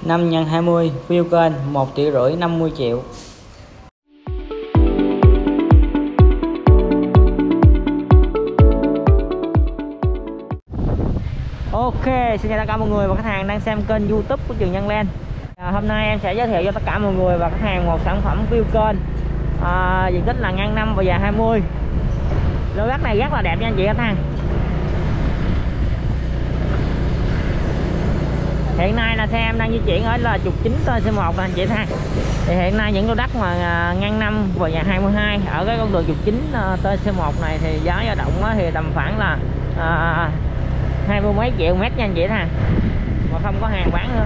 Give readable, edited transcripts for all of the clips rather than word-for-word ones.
5 x 20 view kênh 1,5 triệu 50 triệu. Ok, xin chào tất cả mọi người và khách hàng đang xem kênh YouTube của Trường Nhân Land. Hôm nay em sẽ giới thiệu cho tất cả mọi người và khách hàng một sản phẩm view kênh diện tích là ngang 5 và dài 20. Lô đất này rất là đẹp nha anh chị khách hàng. Hiện nay là xe em đang di chuyển ở là trục chính TC1 nè anh chị ha. Thì hiện nay những lô đất mà ngang 5 và dài 22 ở cái con đường trục chính TC1 này thì giá dao động thì tầm khoảng là 20 mấy triệu mét nha anh chị ha. Mà không có hàng bán nữa.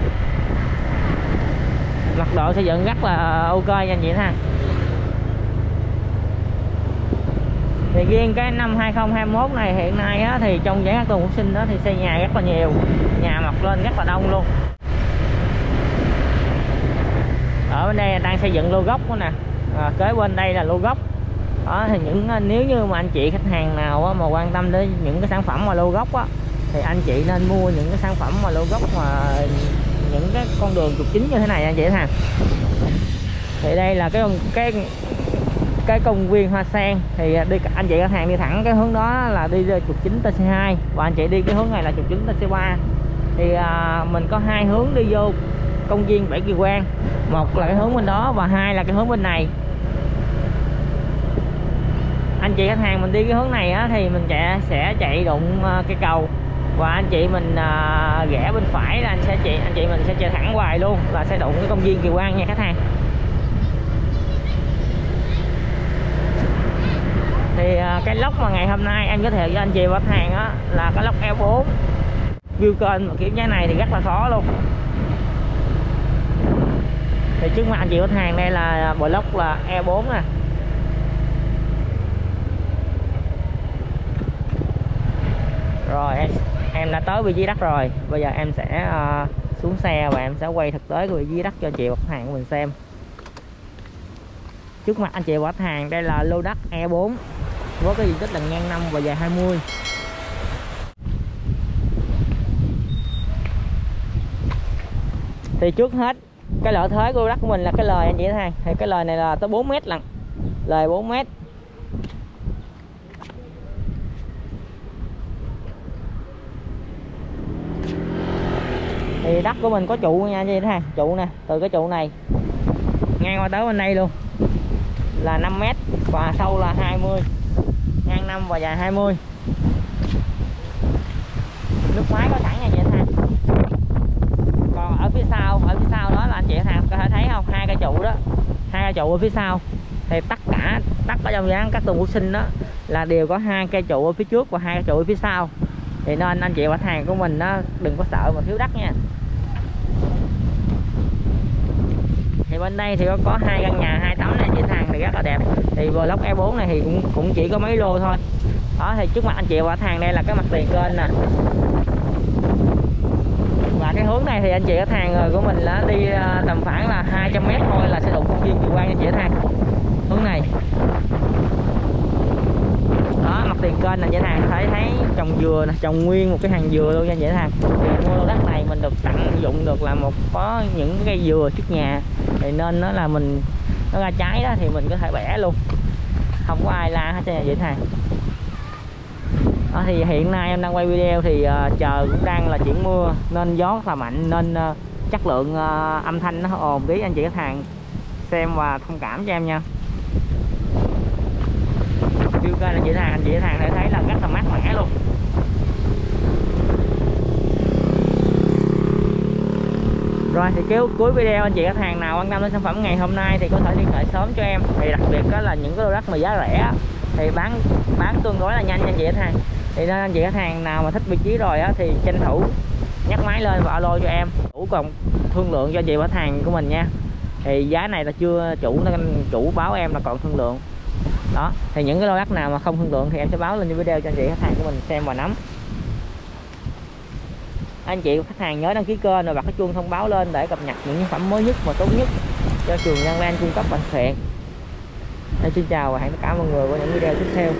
Mặt độ xây dựng rất là ok nha anh chị ha. Thì riêng cái năm 2021 này hiện nay á, thì trong giải các tuần quốc sinh đó thì xây nhà rất là nhiều, nhà mọc lên rất là đông luôn. Ở bên đây đang xây dựng lô gốc nữa nè, kế bên đây là lô gốc. Đó thì nếu như mà anh chị khách hàng nào á, mà quan tâm đến những cái sản phẩm mà lô gốc á, thì anh chị nên mua những cái sản phẩm mà lô gốc mà những cái con đường trục chính như thế này anh chị ha. Thì đây là cái công viên hoa sen, thì đi anh chị khách hàng đi thẳng cái hướng đó là đi trục chính TC2 và anh chị đi cái hướng này là trục chính TC3. Thì mình có hai hướng đi vô công viên Bảy Kỳ Quan, một là cái hướng bên đó và hai là cái hướng bên này. Anh chị khách hàng mình đi cái hướng này á, thì mình sẽ chạy đụng cây cầu và anh chị mình rẽ bên phải là anh chị mình sẽ chạy thẳng hoài luôn là sẽ đụng cái công viên Kỳ Quan nha khách hàng. Thì cái lốc mà ngày hôm nay em giới thiệu cho anh chị và khách hàng á, là cái lốc E4 view kênh mà kiểu giá này thì rất là khó luôn. Thì trước mặt anh chị khách hàng đây là block là E4 nè. Rồi em đã tới vị trí đất rồi. Bây giờ em sẽ xuống xe và em sẽ quay thực tế của vị trí đất cho anh chị và khách hàng của mình xem. Trước mặt anh chị và khách hàng đây là lô đất E4 với cái diện tích là ngang 5 và dài 20. Thì trước hết cái lợi thế của đất của mình là cái lời anh chị thấy. Thì cái lời này là tới 4 mét lần, lời 4 mét. Thì đất của mình có trụ nha anh chị thấy, trụ nè, từ cái trụ này ngang qua tới bên đây luôn là 5 mét và sâu là 20, ngang 5 và dài 20. Nước máy có sẵn nha chị ha. Còn ở phía sau đó là anh chị ha, có thể thấy không, hai cây trụ đó, hai cây trụ ở phía sau. Thì tất ở trong dáng các tuần quốc sinh đó là đều có hai cây trụ ở phía trước và hai cây trụ ở phía sau. Thì nên anh chị và khách hàng của mình đó đừng có sợ mà thiếu đất nha. Thì bên đây thì có hai căn nhà 2 tấm này chị thằng thì rất là đẹp. Thì block E4 này thì cũng chỉ có mấy lô thôi. Đó thì trước mặt anh chị và khách hàng đây là cái mặt tiền kênh nè. Và cái hướng này thì anh chị khách hàng của mình là đi tầm khoảng là 200 m thôi là sẽ đụng công viên Kỳ Quan anh chị khách hàng. Hướng này. Đó, mặt tiền kênh này chị khách hàng thấy trồng dừa nè, trồng nguyên một cái hàng dừa luôn nha chị khách hàng. Thì mua lô đất này mình được tặng dụng được là có những cây dừa trước nhà. Thì nên nó là nó ra trái đó thì mình có thể bẻ luôn, không có ai la hết cho nhà chị khách hàng. Đó, thì hiện nay em đang quay video thì trời cũng đang là chuyển mưa nên gió rất là mạnh nên chất lượng âm thanh nó ồn tí, anh chị khách hàng xem và thông cảm cho em nha. View kênh là anh chị khách hàng để thấy là rất là mát mẻ luôn. Rồi thì cuối video anh chị khách hàng nào quan tâm đến sản phẩm ngày hôm nay thì có thể liên hệ sớm cho em. Thì đặc biệt đó là những cái lô đất mà giá rẻ thì bán tương đối là nhanh nha anh chị khách hàng. Thì nên anh chị khách hàng nào mà thích vị trí rồi á thì tranh thủ nhắc máy lên và alo cho em, còn thương lượng cho anh chị khách hàng của mình nha. Thì giá này là chưa chủ báo em là còn thương lượng. Đó, thì những cái lô đất nào mà không thương lượng thì em sẽ báo lên video cho anh chị khách hàng của mình xem và nắm. Anh chị khách hàng nhớ đăng ký kênh và bật cái chuông thông báo lên để cập nhật những sản phẩm mới nhất và tốt nhất cho Trường Nhân Land cung cấp bạn xịn. Em xin chào và hẹn tất cả mọi người vào những video tiếp theo.